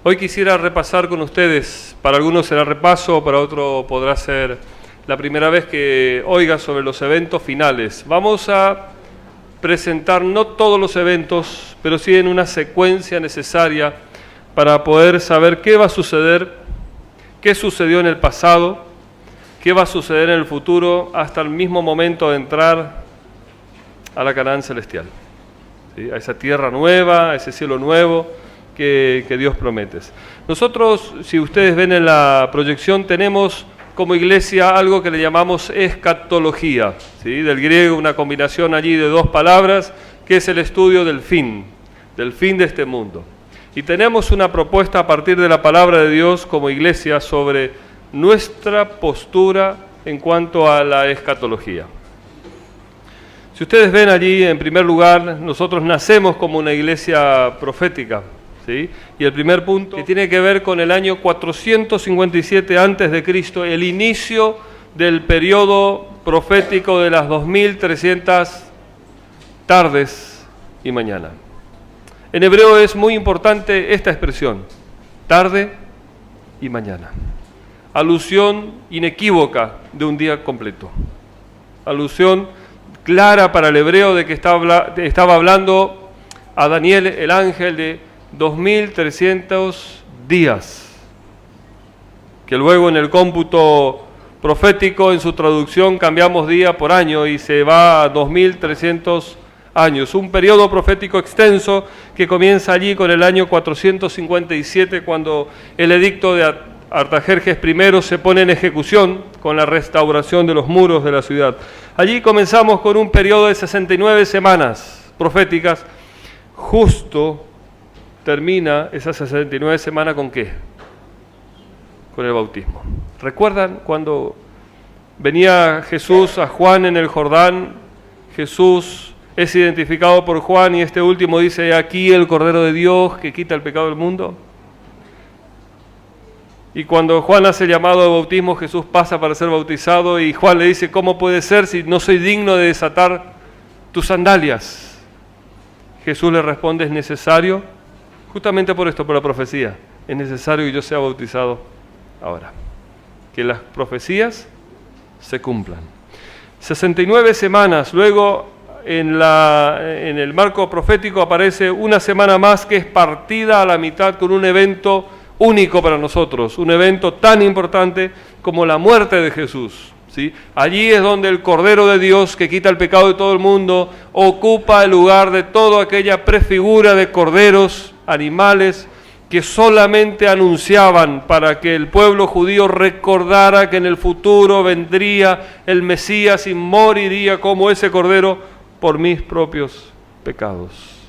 Hoy quisiera repasar con ustedes, para algunos será repaso, para otros podrá ser la primera vez que oiga sobre los eventos finales. Vamos a presentar no todos los eventos, pero sí en una secuencia necesaria para poder saber qué va a suceder, qué sucedió en el pasado, qué va a suceder en el futuro, hasta el mismo momento de entrar a la Canaán celestial, ¿sí? A esa tierra nueva, a ese cielo nuevo que Dios promete. Nosotros, si ustedes ven en la proyección, tenemos como iglesia algo que le llamamos escatología, ¿sí? Del griego, una combinación allí de dos palabras, que es el estudio del fin de este mundo. Y tenemos una propuesta a partir de la palabra de Dios como iglesia sobre nuestra postura en cuanto a la escatología. Si ustedes ven allí, en primer lugar, nosotros nacemos como una iglesia profética, ¿sí? Y el primer punto que tiene que ver con el año 457 a.C., el inicio del periodo profético de las 2300 tardes y mañana. En hebreo es muy importante esta expresión, tarde y mañana. Alusión inequívoca de un día completo. Alusión clara para el hebreo de que estaba hablando a Daniel, el ángel, de 2300 días, que luego en el cómputo profético, en su traducción, cambiamos día por año y se va a 2300 años. Un periodo profético extenso que comienza allí con el año 457, cuando el edicto de Artajerjes I se pone en ejecución con la restauración de los muros de la ciudad. Allí comenzamos con un periodo de 69 semanas proféticas. Justo termina esas 69 semanas ¿con qué? Con el bautismo. ¿Recuerdan cuando venía Jesús a Juan en el Jordán? Jesús es identificado por Juan y este último dice: aquí el Cordero de Dios que quita el pecado del mundo. Y cuando Juan hace el llamado de bautismo, Jesús pasa para ser bautizado y Juan le dice: ¿cómo puede ser si no soy digno de desatar tus sandalias? Jesús le responde: es necesario, justamente por esto, por la profecía, es necesario que yo sea bautizado ahora, que las profecías se cumplan. 69 semanas, luego en el marco profético aparece una semana más que es partida a la mitad con un evento único para nosotros, un evento tan importante como la muerte de Jesús, ¿sí? Allí es donde el Cordero de Dios, que quita el pecado de todo el mundo, ocupa el lugar de toda aquella prefigura de corderos, animales, que solamente anunciaban para que el pueblo judío recordara que en el futuro vendría el Mesías y moriría como ese cordero por mis propios pecados.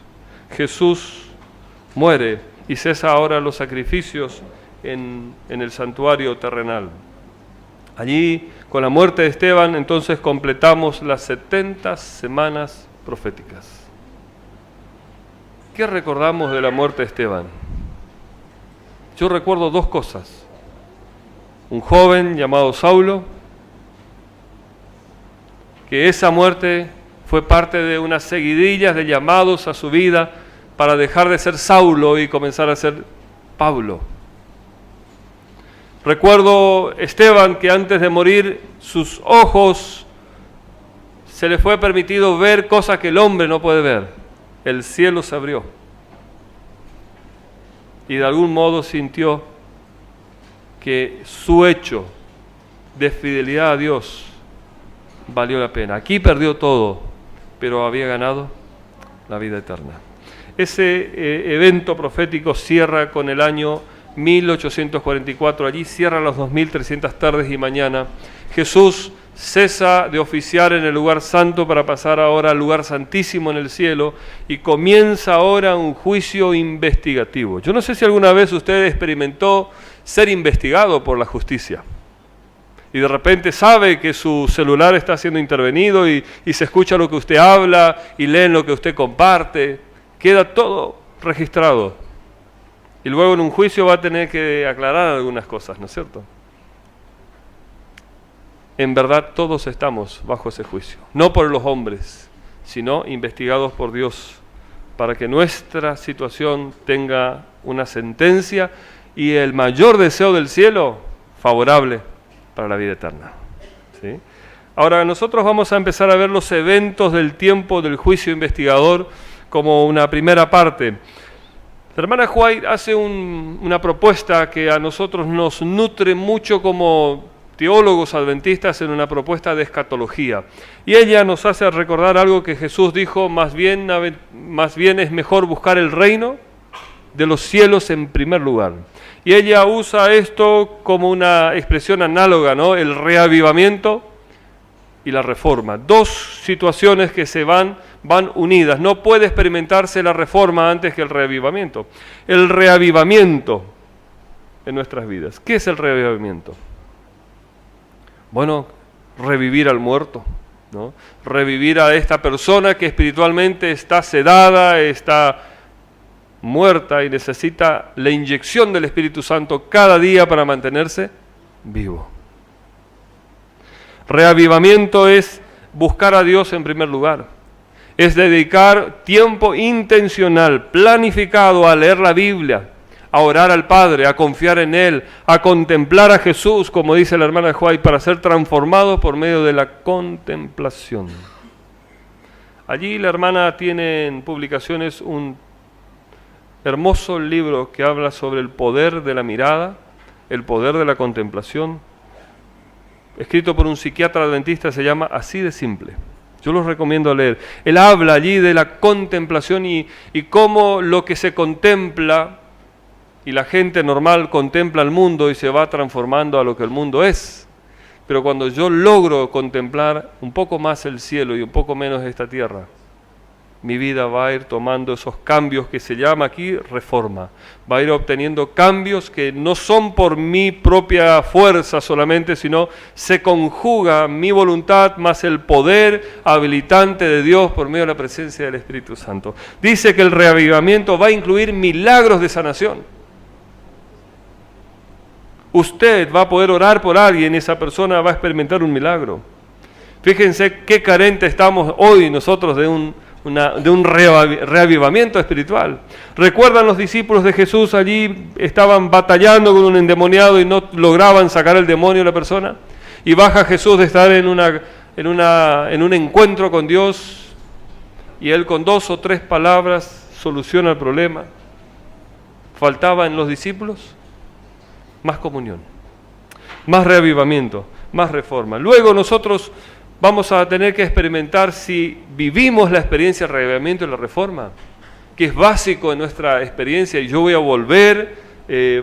Jesús muere y cesa ahora los sacrificios en el santuario terrenal. Allí, con la muerte de Esteban, entonces completamos las 70 semanas proféticas. ¿Qué recordamos de la muerte de Esteban? Yo recuerdo dos cosas. Un joven llamado Saulo, que esa muerte fue parte de unas seguidillas de llamados a su vida para dejar de ser Saulo y comenzar a ser Pablo. Recuerdo Esteban, que antes de morir sus ojos se le fue permitido ver cosas que el hombre no puede ver. El cielo se abrió y de algún modo sintió que su hecho de fidelidad a Dios valió la pena. Aquí perdió todo, pero había ganado la vida eterna. Ese evento profético cierra con el año 1844, allí cierran las 2300 tardes y mañana. Jesús cesa de oficiar en el lugar santo para pasar ahora al lugar santísimo en el cielo y comienza ahora un juicio investigativo. Yo no sé si alguna vez usted experimentó ser investigado por la justicia y de repente sabe que su celular está siendo intervenido y se escucha lo que usted habla y leen lo que usted comparte. Queda todo registrado. Y luego en un juicio va a tener que aclarar algunas cosas, ¿no es cierto? En verdad todos estamos bajo ese juicio. No por los hombres, sino investigados por Dios, para que nuestra situación tenga una sentencia y el mayor deseo del cielo, favorable para la vida eterna. ¿Sí? Ahora nosotros vamos a empezar a ver los eventos del tiempo del juicio investigador como una primera parte. La hermana White hace una propuesta que a nosotros nos nutre mucho como teólogos adventistas en una propuesta de escatología. Y ella nos hace recordar algo que Jesús dijo, más bien es mejor buscar el reino de los cielos en primer lugar. Y ella usa esto como una expresión análoga, ¿no? El reavivamiento y la reforma. Dos situaciones que se van unidas. No puede experimentarse la reforma antes que el reavivamiento. El reavivamiento en nuestras vidas. ¿Qué es el reavivamiento? Bueno, revivir al muerto, ¿no? Revivir a esta persona que espiritualmente está sedada, está muerta y necesita la inyección del Espíritu Santo cada día para mantenerse vivo. Reavivamiento es buscar a Dios en primer lugar. Es dedicar tiempo intencional, planificado a leer la Biblia, a orar al Padre, a confiar en Él, a contemplar a Jesús, como dice la hermana White, para ser transformados por medio de la contemplación. Allí la hermana tiene en publicaciones un hermoso libro que habla sobre el poder de la mirada, el poder de la contemplación, escrito por un psiquiatra adventista, se llama Así de Simple. Yo los recomiendo leer. Él habla allí de la contemplación y cómo lo que se contempla, y la gente normal contempla el mundo y se va transformando a lo que el mundo es. Pero cuando yo logro contemplar un poco más el cielo y un poco menos esta tierra, mi vida va a ir tomando esos cambios que se llama aquí reforma. Va a ir obteniendo cambios que no son por mi propia fuerza solamente, sino se conjuga mi voluntad más el poder habilitante de Dios por medio de la presencia del Espíritu Santo. Dice que el reavivamiento va a incluir milagros de sanación. Usted va a poder orar por alguien y esa persona va a experimentar un milagro. Fíjense qué carente estamos hoy nosotros de un reavivamiento espiritual. ¿Recuerdan los discípulos de Jesús allí estaban batallando con un endemoniado y no lograban sacar el demonio de la persona? Y baja Jesús de estar en un encuentro con Dios y Él con 2 o 3 palabras soluciona el problema. ¿Faltaba en los discípulos? Más comunión, más reavivamiento, más reforma. Luego nosotros vamos a tener que experimentar si vivimos la experiencia del reavivamiento y la reforma, que es básico en nuestra experiencia, y yo voy a volver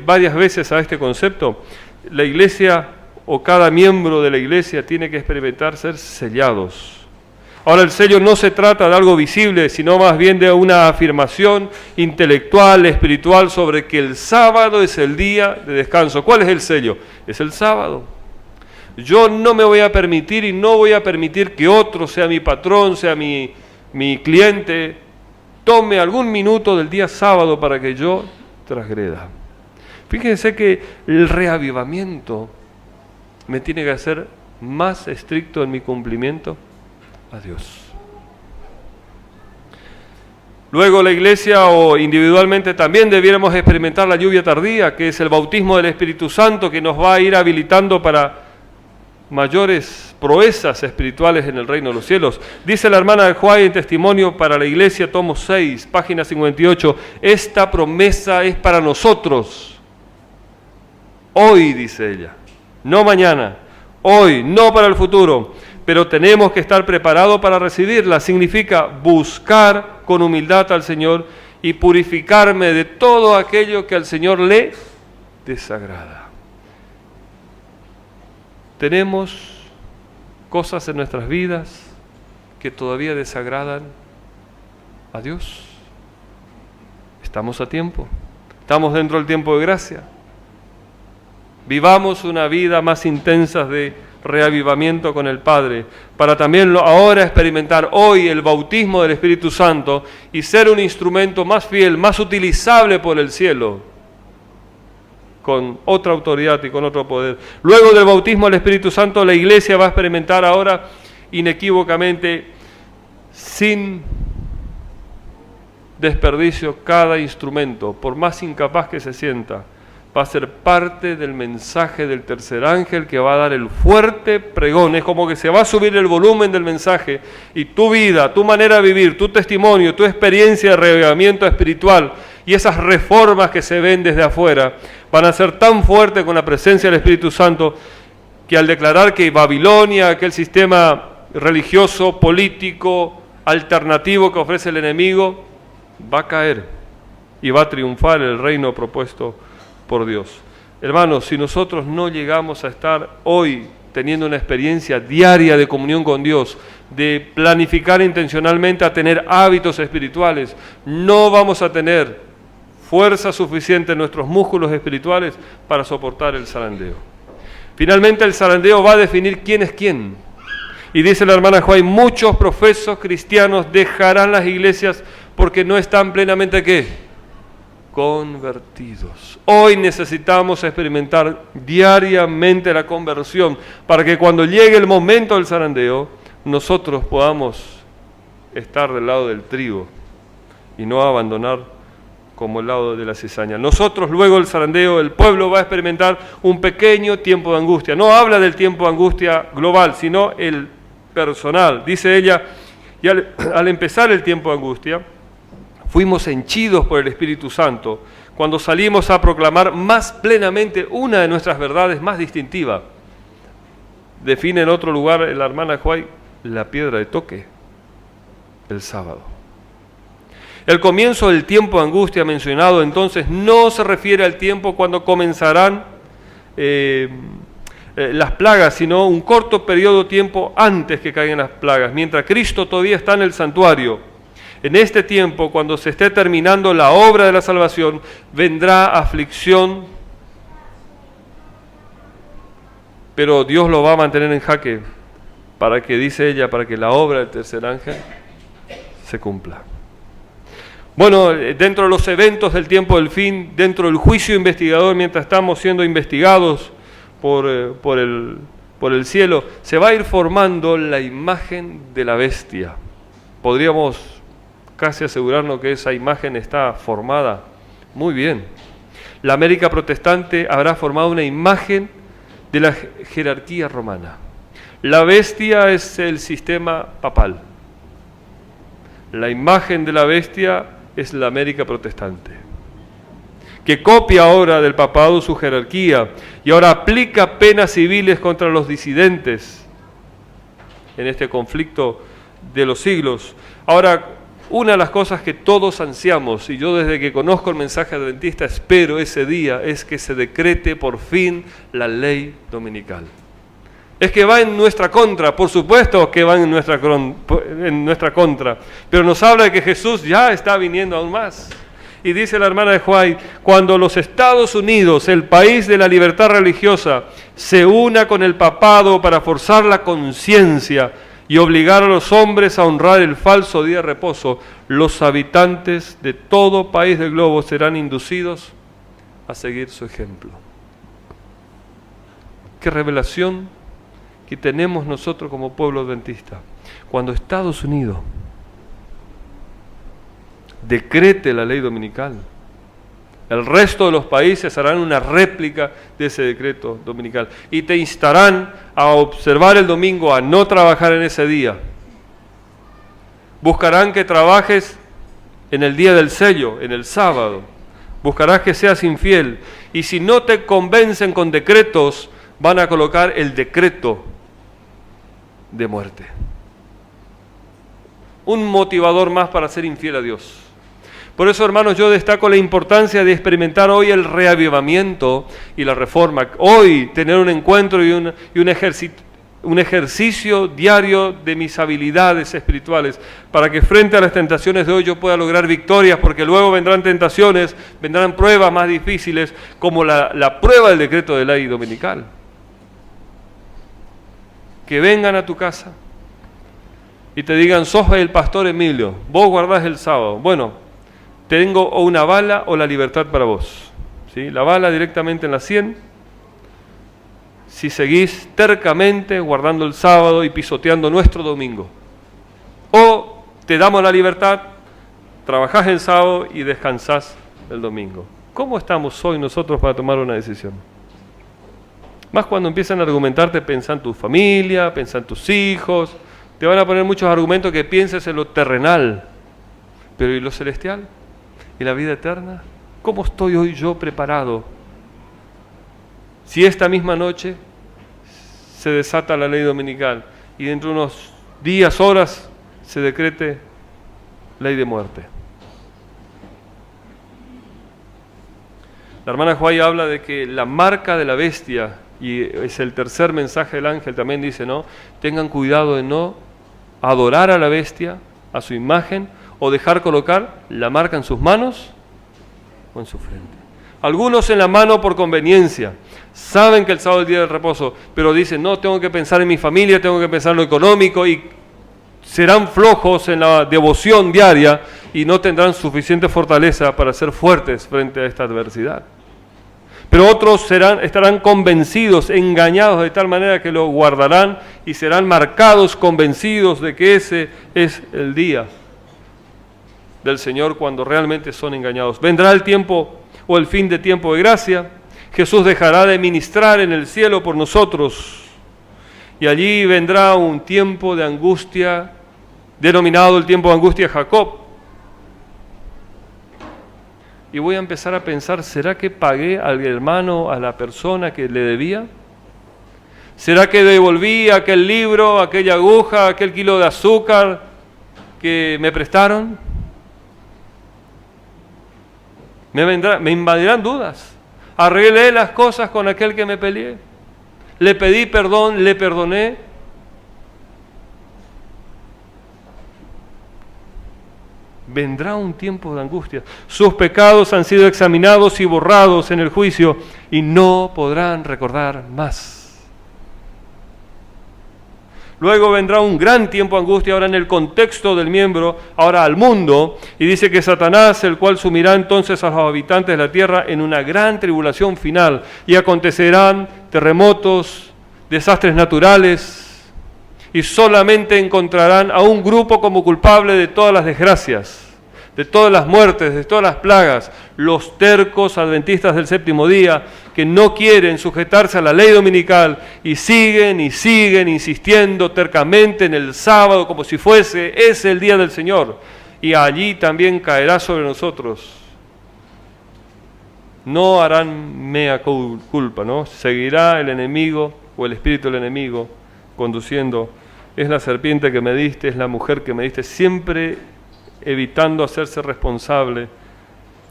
varias veces a este concepto. La iglesia o cada miembro de la iglesia tiene que experimentar ser sellados. Ahora, el sello no se trata de algo visible, sino más bien de una afirmación intelectual, espiritual, sobre que el sábado es el día de descanso. ¿Cuál es el sello? Es el sábado. Yo no me voy a permitir y no voy a permitir que otro, sea mi patrón, sea mi cliente, tome algún minuto del día sábado para que yo transgreda. Fíjense que el reavivamiento me tiene que hacer más estricto en mi cumplimiento a Dios. Luego la iglesia o individualmente también debiéramos experimentar la lluvia tardía, que es el bautismo del Espíritu Santo, que nos va a ir habilitando para mayores proezas espirituales en el reino de los cielos. Dice la hermana White en Testimonio para la Iglesia, tomo 6, página 58, esta promesa es para nosotros. Hoy, dice ella, no mañana, hoy, no para el futuro, pero tenemos que estar preparados para recibirla. Significa buscar con humildad al Señor y purificarme de todo aquello que al Señor le desagrada. Tenemos cosas en nuestras vidas que todavía desagradan a Dios. Estamos a tiempo. Estamos dentro del tiempo de gracia. Vivamos una vida más intensa de reavivamiento con el Padre, para también ahora experimentar hoy el bautismo del Espíritu Santo y ser un instrumento más fiel, más utilizable por el cielo, con otra autoridad y con otro poder. Luego del bautismo del Espíritu Santo, la iglesia va a experimentar ahora inequívocamente, sin desperdicio cada instrumento, por más incapaz que se sienta, va a ser parte del mensaje del tercer ángel que va a dar el fuerte pregón. Es como que se va a subir el volumen del mensaje y tu vida, tu manera de vivir, tu testimonio, tu experiencia de reavivamiento espiritual y esas reformas que se ven desde afuera van a ser tan fuertes con la presencia del Espíritu Santo que al declarar que Babilonia, aquel sistema religioso, político, alternativo que ofrece el enemigo, va a caer y va a triunfar el reino propuesto por Dios. Hermanos, si nosotros no llegamos a estar hoy teniendo una experiencia diaria de comunión con Dios, de planificar intencionalmente a tener hábitos espirituales, no vamos a tener fuerza suficiente en nuestros músculos espirituales para soportar el zarandeo. Finalmente el zarandeo va a definir quién es quién. Y dice la hermana Juárez, muchos profesos cristianos dejarán las iglesias porque no están plenamente ¿qué? Convertidos. Hoy necesitamos experimentar diariamente la conversión para que cuando llegue el momento del zarandeo, nosotros podamos estar del lado del trigo y no abandonar como el lado de la cizaña. Nosotros luego del zarandeo, el pueblo va a experimentar un pequeño tiempo de angustia. No habla del tiempo de angustia global, sino el personal. Dice ella, y al empezar el tiempo de angustia, fuimos henchidos por el Espíritu Santo cuando salimos a proclamar más plenamente una de nuestras verdades más distintivas. Define en otro lugar la hermana Juárez la piedra de toque, el sábado. El comienzo del tiempo de angustia mencionado entonces no se refiere al tiempo cuando comenzarán las plagas, sino un corto periodo de tiempo antes que caigan las plagas, mientras Cristo todavía está en el santuario. En este tiempo, cuando se esté terminando la obra de la salvación, vendrá aflicción, pero Dios lo va a mantener en jaque para que, dice ella, para que la obra del tercer ángel se cumpla. Bueno, dentro de los eventos del tiempo del fin, dentro del juicio investigador, mientras estamos siendo investigados por el cielo, se va a ir formando la imagen de la bestia. Podríamos casi asegurarnos que esa imagen está formada muy bien. La América protestante habrá formado una imagen de la jerarquía romana. La bestia es el sistema papal. La imagen de la bestia es la América protestante, que copia ahora del papado su jerarquía y ahora aplica penas civiles contra los disidentes en este conflicto de los siglos. Ahora, una de las cosas que todos ansiamos, y yo desde que conozco el mensaje adventista espero ese día, es que se decrete por fin la ley dominical. Es que va en nuestra contra, por supuesto que va en nuestra contra, pero nos habla de que Jesús ya está viniendo aún más. Y dice la hermana de White, cuando los Estados Unidos, el país de la libertad religiosa, se una con el papado para forzar la conciencia y obligar a los hombres a honrar el falso día de reposo, los habitantes de todo país del globo serán inducidos a seguir su ejemplo. ¡Qué revelación que tenemos nosotros como pueblo adventista! Cuando Estados Unidos decrete la ley dominical, el resto de los países harán una réplica de ese decreto dominical y te instarán a observar el domingo, a no trabajar en ese día. Buscarán que trabajes en el día del sello, en el sábado. Buscarás que seas infiel. Y si no te convencen con decretos, van a colocar el decreto de muerte. Un motivador más para ser infiel a Dios. Por eso, hermanos, yo destaco la importancia de experimentar hoy el reavivamiento y la reforma. Hoy tener un encuentro y un ejercicio diario de mis habilidades espirituales para que frente a las tentaciones de hoy yo pueda lograr victorias, porque luego vendrán tentaciones, vendrán pruebas más difíciles, como la prueba del decreto de ley dominical. Que vengan a tu casa y te digan, sos el pastor Emilio, vos guardás el sábado. Bueno, tengo o una bala o la libertad para vos. ¿Sí? La bala directamente en la sien, si seguís tercamente guardando el sábado y pisoteando nuestro domingo. O te damos la libertad Trabajás el sábado y descansás el domingo. ¿Cómo estamos hoy nosotros para tomar una decisión? Más cuando empiezan a argumentarte, pensá en tu familia, pensá en tus hijos, te van a poner muchos argumentos que pienses en lo terrenal. Pero ¿y lo celestial? ¿Y la vida eterna? ¿Cómo estoy hoy yo preparado? Si esta misma noche se desata la ley dominical y dentro de unos días, horas, se decrete ley de muerte. La hermana Huay habla de que la marca de la bestia, y es el tercer mensaje del ángel, también dice, ¿no? Tengan cuidado de no adorar a la bestia, a su imagen, o dejar colocar la marca en sus manos o en su frente. Algunos en la mano por conveniencia, saben que el sábado es el día del reposo, pero dicen, no, tengo que pensar en mi familia, tengo que pensar en lo económico, y serán flojos en la devoción diaria y no tendrán suficiente fortaleza para ser fuertes frente a esta adversidad. Pero otros estarán convencidos, engañados de tal manera que lo guardarán y serán marcados, convencidos de que ese es el día del Señor cuando realmente son engañados. Vendrá el tiempo o el fin de tiempo de gracia. Jesús dejará de ministrar en el cielo por nosotros y allí vendrá un tiempo de angustia, denominado el tiempo de angustia de Jacob. Y voy a empezar a pensar, ¿será que pagué al hermano, a la persona que le debía? ¿Será que devolví aquel libro, aquella aguja, aquel kilo de azúcar que me prestaron? Me invadirán dudas. Arreglé las cosas con aquel que me peleé. Le pedí perdón, le perdoné. Vendrá un tiempo de angustia. Sus pecados han sido examinados y borrados en el juicio y no podrán recordar más. Luego vendrá un gran tiempo de angustia, ahora en el contexto del miembro, ahora al mundo, y dice que Satanás, el cual sumirá entonces a los habitantes de la tierra en una gran tribulación final, y acontecerán terremotos, desastres naturales, y solamente encontrarán a un grupo como culpable de todas las desgracias, de todas las muertes, de todas las plagas, los tercos adventistas del séptimo día, que no quieren sujetarse a la ley dominical y siguen insistiendo tercamente en el sábado como si fuese ese el día del Señor, y allí también caerá sobre nosotros. No harán mea culpa, ¿no? Seguirá el enemigo o el espíritu del enemigo conduciendo. Es la serpiente que me diste, es la mujer que me diste, siempre evitando hacerse responsable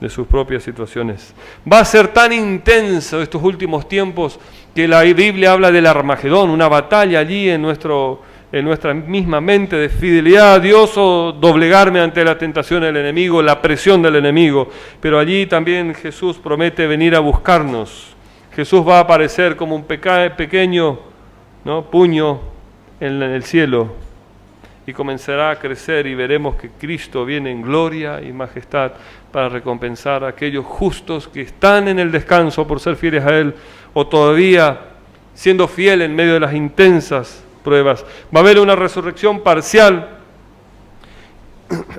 de sus propias situaciones. Va a ser tan intenso estos últimos tiempos que la Biblia habla del Armagedón, una batalla allí en nuestra misma mente de fidelidad a Dios o doblegarme ante la tentación del enemigo, la presión del enemigo. Pero allí también Jesús promete venir a buscarnos. Jesús va a aparecer como un pequeño, ¿no?, puño en el cielo y comenzará a crecer y veremos que Cristo viene en gloria y majestad para recompensar a aquellos justos que están en el descanso por ser fieles a Él o todavía siendo fiel en medio de las intensas pruebas. Va a haber una resurrección parcial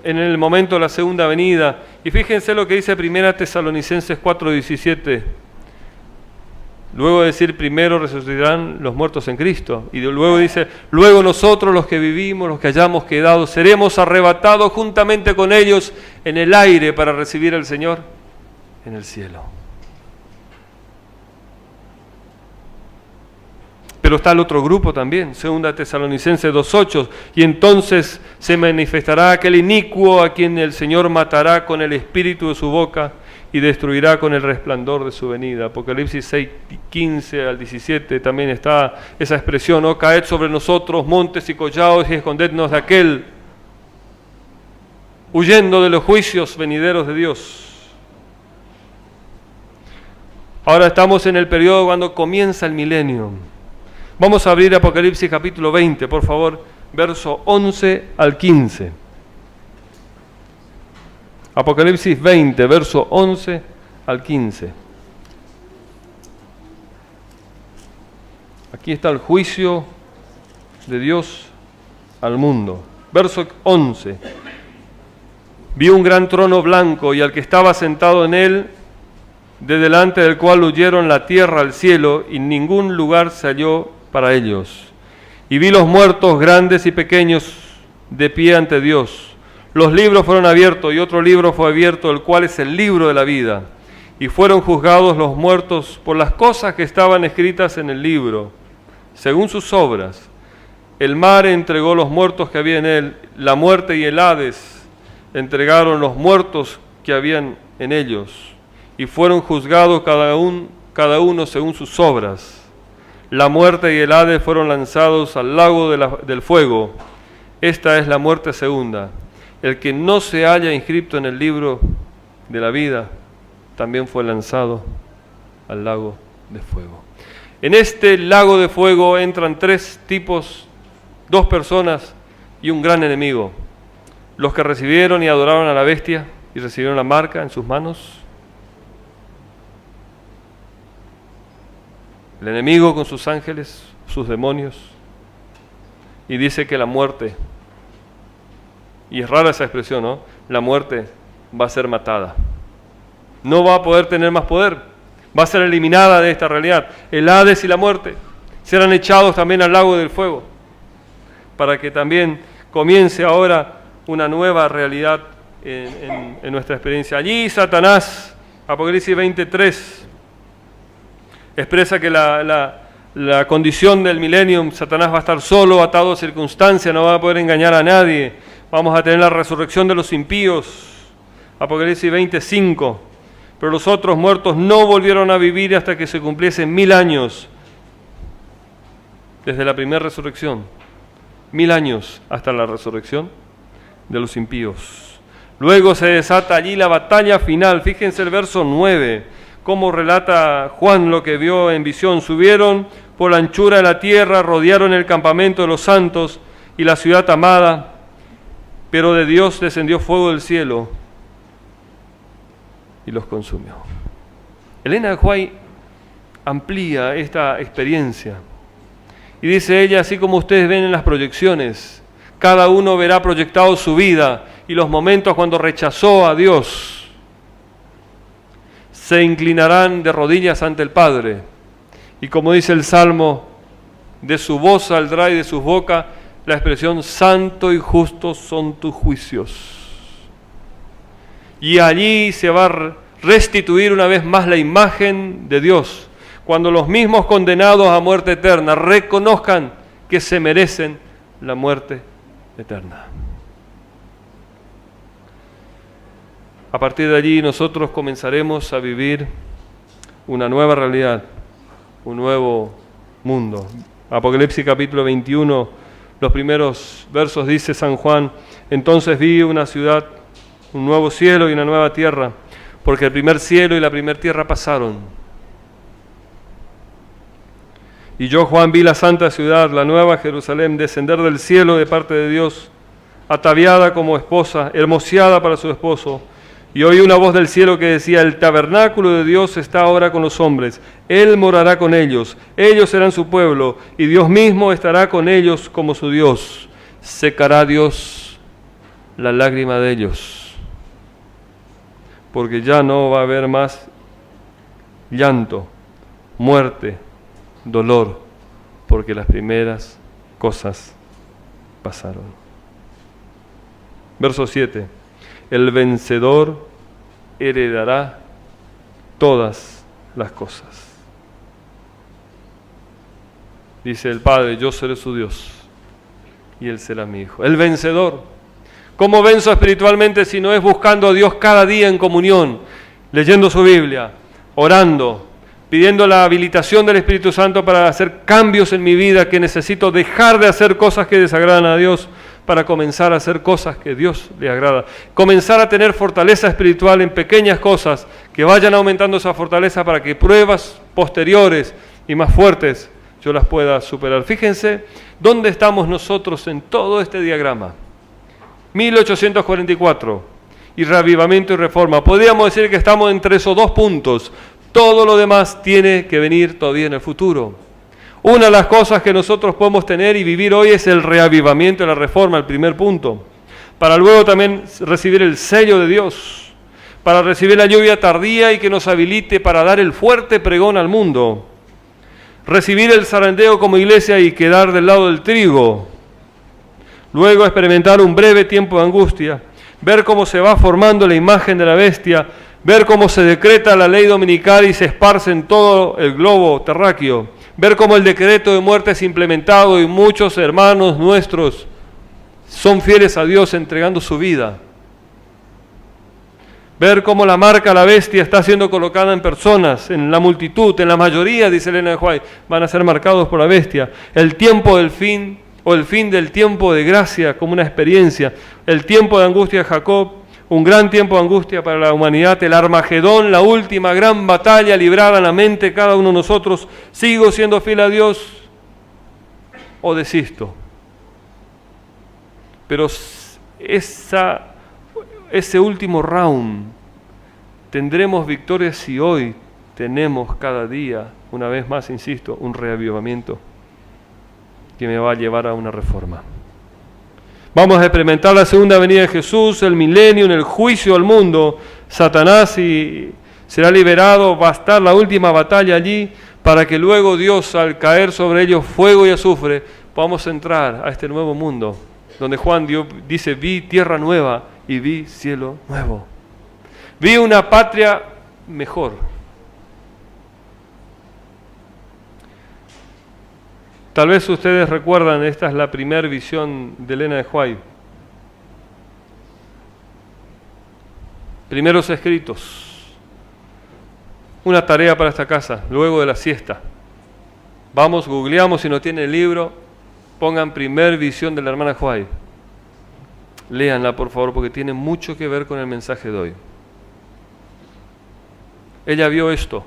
en el momento de la segunda venida y fíjense lo que dice 1 Tesalonicenses 4:17. Luego de decir, primero resucitarán los muertos en Cristo. Y luego dice, luego nosotros los que vivimos, los que hayamos quedado, seremos arrebatados juntamente con ellos en el aire para recibir al Señor en el cielo. Pero está el otro grupo también, 2 Tesalonicenses 2:8, y entonces se manifestará aquel inicuo a quien el Señor matará con el espíritu de su boca y destruirá con el resplandor de su venida. Apocalipsis 6:15 al 17 también está esa expresión, ¿no? Caed sobre nosotros montes y collados y escondednos de aquel, huyendo de los juicios venideros de Dios. Ahora estamos en el periodo cuando comienza el milenio. Vamos a abrir Apocalipsis capítulo 20, por favor, verso 11 al 15. Apocalipsis 20, verso 11 al 15. Aquí está el juicio de Dios al mundo. Verso 11. Vi un gran trono blanco y al que estaba sentado en él, de delante del cual huyeron la tierra al cielo, y ningún lugar se halló para ellos. Y vi los muertos, grandes y pequeños, de pie ante Dios. Los libros fueron abiertos, y otro libro fue abierto, el cual es el libro de la vida. Y fueron juzgados los muertos por las cosas que estaban escritas en el libro, según sus obras. El mar entregó los muertos que había en él, la muerte y el Hades entregaron los muertos que habían en ellos, y fueron juzgados cada uno según sus obras. La muerte y el Hades fueron lanzados al lago del fuego. Esta es la muerte segunda. El que no se haya inscrito en el libro de la vida, también fue lanzado al lago de fuego. En este lago de fuego entran tres tipos, dos personas y un gran enemigo. Los que recibieron y adoraron a la bestia y recibieron la marca en sus manos. El enemigo con sus ángeles, sus demonios. Y dice que la muerte, y es rara esa expresión, ¿no? La muerte va a ser matada. No va a poder tener más poder. Va a ser eliminada de esta realidad. El Hades y la muerte serán echados también al lago del fuego, para que también comience ahora una nueva realidad en nuestra experiencia. Allí Satanás, Apocalipsis 23, expresa que la condición del millennium, Satanás va a estar solo, atado a circunstancias, no va a poder engañar a nadie. Vamos a tener la resurrección de los impíos, Apocalipsis 25. Pero los otros muertos no volvieron a vivir hasta que se cumpliesen 1000 años, desde la primera resurrección. 1000 años hasta la resurrección de los impíos. Luego se desata allí la batalla final. Fíjense el verso 9, cómo relata Juan lo que vio en visión. Subieron por la anchura de la tierra, rodearon el campamento de los santos y la ciudad amada, pero de Dios descendió fuego del cielo y los consumió. Elena White amplía esta experiencia y dice ella, así como ustedes ven en las proyecciones, cada uno verá proyectado su vida y los momentos cuando rechazó a Dios. Se inclinarán de rodillas ante el Padre y, como dice el Salmo, de su voz saldrá y de su boca la expresión santo y justo son tus juicios. Y allí se va a restituir una vez más la imagen de Dios, cuando los mismos condenados a muerte eterna reconozcan que se merecen la muerte eterna. A partir de allí nosotros comenzaremos a vivir una nueva realidad, un nuevo mundo. Apocalipsis capítulo 21, los primeros versos dice San Juan, entonces vi una ciudad, un nuevo cielo y una nueva tierra, porque el primer cielo y la primera tierra pasaron. Y yo, Juan, vi la santa ciudad, la nueva Jerusalén, descender del cielo de parte de Dios, ataviada como esposa, hermoseada para su esposo. Y oí una voz del cielo que decía, el tabernáculo de Dios está ahora con los hombres. Él morará con ellos serán su pueblo, y Dios mismo estará con ellos como su Dios. Secará Dios la lágrima de ellos, porque ya no va a haber más llanto, muerte, dolor, porque las primeras cosas pasaron. Verso 7. El vencedor heredará todas las cosas. Dice el Padre, yo seré su Dios y Él será mi Hijo. El vencedor. ¿Cómo venzo espiritualmente si no es buscando a Dios cada día en comunión, leyendo su Biblia, orando, pidiendo la habilitación del Espíritu Santo para hacer cambios en mi vida, que necesito dejar de hacer cosas que desagradan a Dios para comenzar a hacer cosas que Dios le agrada? Comenzar a tener fortaleza espiritual en pequeñas cosas que vayan aumentando esa fortaleza para que pruebas posteriores y más fuertes yo las pueda superar. Fíjense dónde estamos nosotros en todo este diagrama. 1844 y reavivamiento y reforma. Podríamos decir que estamos entre esos dos puntos. Todo lo demás tiene que venir todavía en el futuro. Una de las cosas que nosotros podemos tener y vivir hoy es el reavivamiento y la reforma, el primer punto. para luego también recibir el sello de Dios, para recibir la lluvia tardía y que nos habilite para dar el fuerte pregón al mundo, recibir el zarandeo como iglesia y quedar del lado del trigo, luego experimentar un breve tiempo de angustia, ver cómo se va formando la imagen de la bestia, ver cómo se decreta la ley dominical y se esparce en todo el globo terráqueo, ver cómo el decreto de muerte es implementado y muchos hermanos nuestros son fieles a Dios entregando su vida. Ver cómo la marca la bestia está siendo colocada en personas, en la multitud, en la mayoría, dice Elena de White, van a ser marcados por la bestia. El tiempo del fin, o el fin del tiempo de gracia como una experiencia. El tiempo de angustia de Jacob, un gran tiempo de angustia para la humanidad. El Armagedón, la última gran batalla librada en la mente de cada uno de nosotros. ¿Sigo siendo fiel a Dios o desisto? Pero ese último round, tendremos victoria si hoy tenemos cada día, una vez más, insisto, un reavivamiento que me va a llevar a una reforma. Vamos a experimentar la segunda venida de Jesús, el milenio, en el juicio al mundo. Satanás será liberado, va a estar la última batalla allí, para que luego Dios, al caer sobre ellos fuego y azufre, podamos entrar a este nuevo mundo, donde Juan dice, vi tierra nueva y vi cielo nuevo. Vi una patria mejor. Tal vez ustedes recuerdan, esta es la primera visión de Elena de White. Primeros escritos. Una tarea para esta casa, luego de la siesta. Vamos, googleamos, si no tienen el libro, pongan primer visión de la hermana White. Léanla, por favor, porque tiene mucho que ver con el mensaje de hoy. Ella vio esto.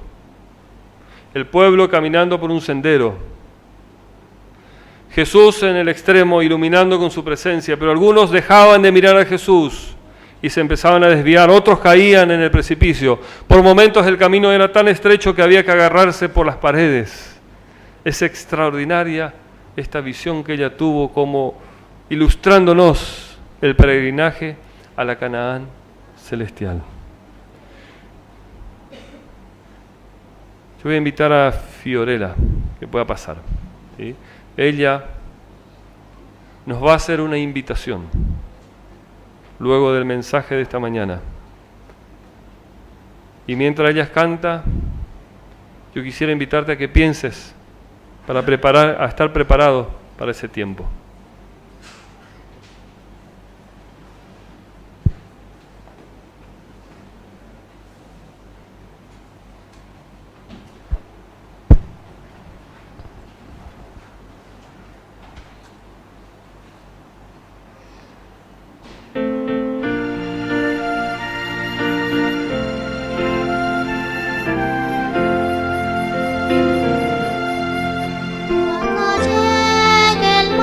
El pueblo caminando por un sendero. Jesús en el extremo, iluminando con su presencia, pero algunos dejaban de mirar a Jesús y se empezaban a desviar, otros caían en el precipicio. Por momentos el camino era tan estrecho que había que agarrarse por las paredes. Es extraordinaria esta visión que ella tuvo, como ilustrándonos el peregrinaje a la Canaán celestial. Yo voy a invitar a Fiorella, que pueda pasar, ¿sí? Ella nos va a hacer una invitación luego del mensaje de esta mañana. Y mientras ella canta, yo quisiera invitarte a que pienses a estar preparado para ese tiempo. Cuando llegue el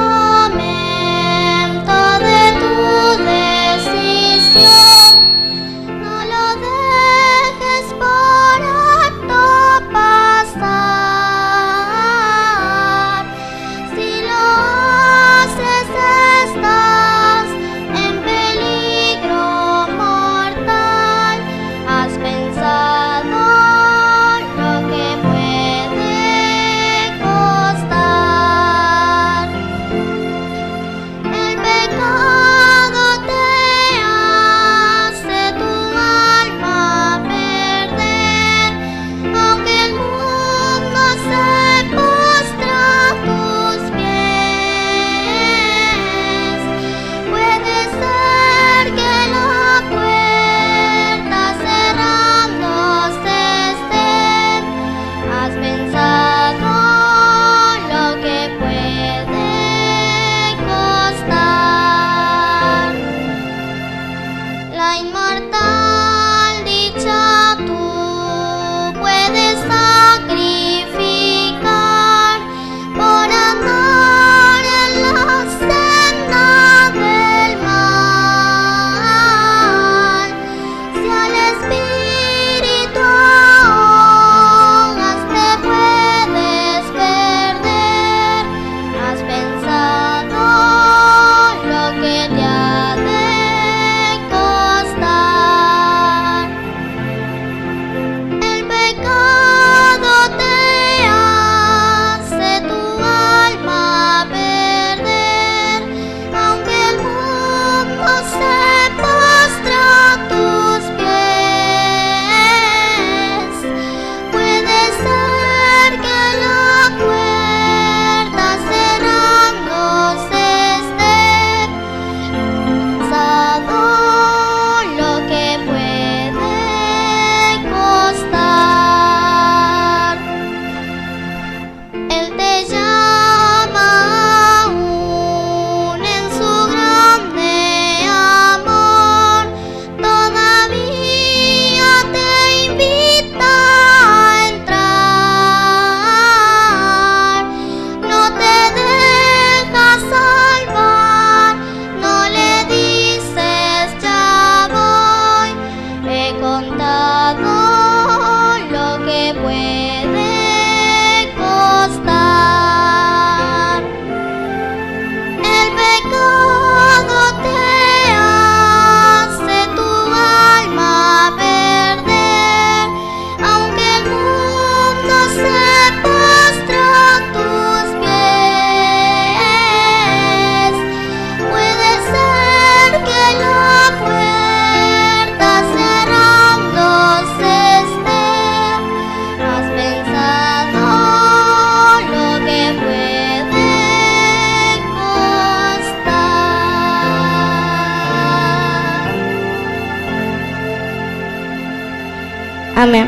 Amén.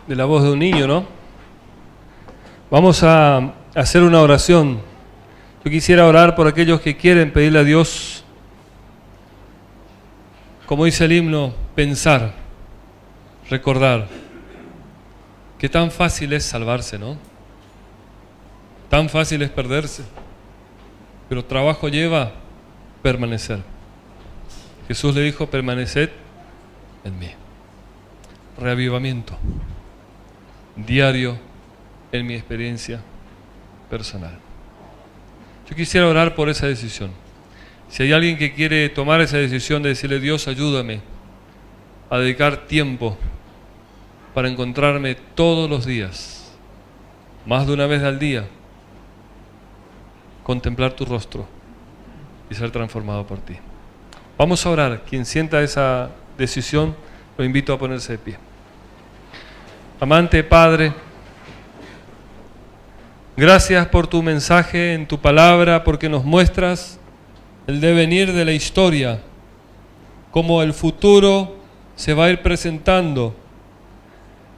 De la voz de un niño, ¿no? Vamos a hacer una oración. Yo quisiera orar por aquellos que quieren pedirle a Dios, como dice el himno, pensar, recordar, que tan fácil es salvarse, ¿no? Tan fácil es perderse, pero trabajo lleva permanecer. Jesús le dijo, permaneced en mí. Reavivamiento diario en mi experiencia personal. Yo quisiera orar por esa decisión. Si hay alguien que quiere tomar esa decisión de decirle, Dios, ayúdame a dedicar tiempo para encontrarme todos los días, más de una vez al día, contemplar tu rostro y ser transformado por ti. Vamos a orar. Quien sienta esa decisión, lo invito a ponerse de pie. Amante Padre, gracias por tu mensaje en tu palabra, porque nos muestras el devenir de la historia, cómo el futuro se va a ir presentando,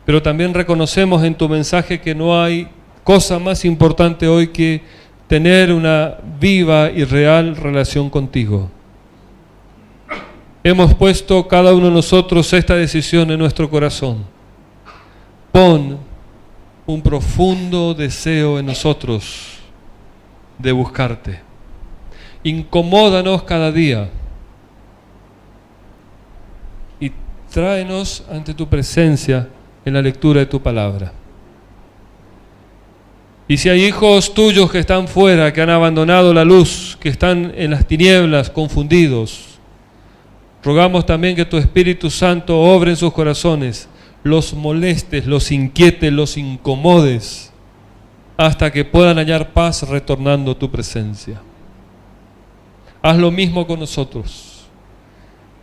pero también reconocemos en tu mensaje que no hay cosa más importante hoy que tener una viva y real relación contigo. Hemos puesto cada uno de nosotros esta decisión en nuestro corazón. Pon un profundo deseo en nosotros de buscarte. Incomódanos cada día y tráenos ante tu presencia en la lectura de tu palabra. Y si hay hijos tuyos que están fuera, que han abandonado la luz, que están en las tinieblas, confundidos, rogamos también que tu Espíritu Santo obre en sus corazones, los molestes, los inquietes, los incomodes, hasta que puedan hallar paz retornando a tu presencia. Haz lo mismo con nosotros.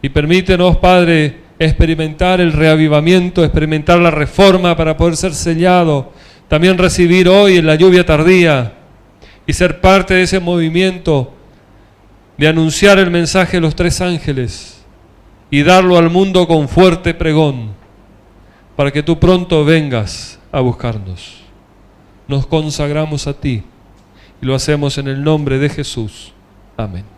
Y permítenos, Padre, experimentar el reavivamiento, experimentar la reforma para poder ser sellado, también recibir hoy en la lluvia tardía y ser parte de ese movimiento de anunciar el mensaje de los tres ángeles y darlo al mundo con fuerte pregón, para que tú pronto vengas a buscarnos. Nos consagramos a ti y lo hacemos en el nombre de Jesús. Amén.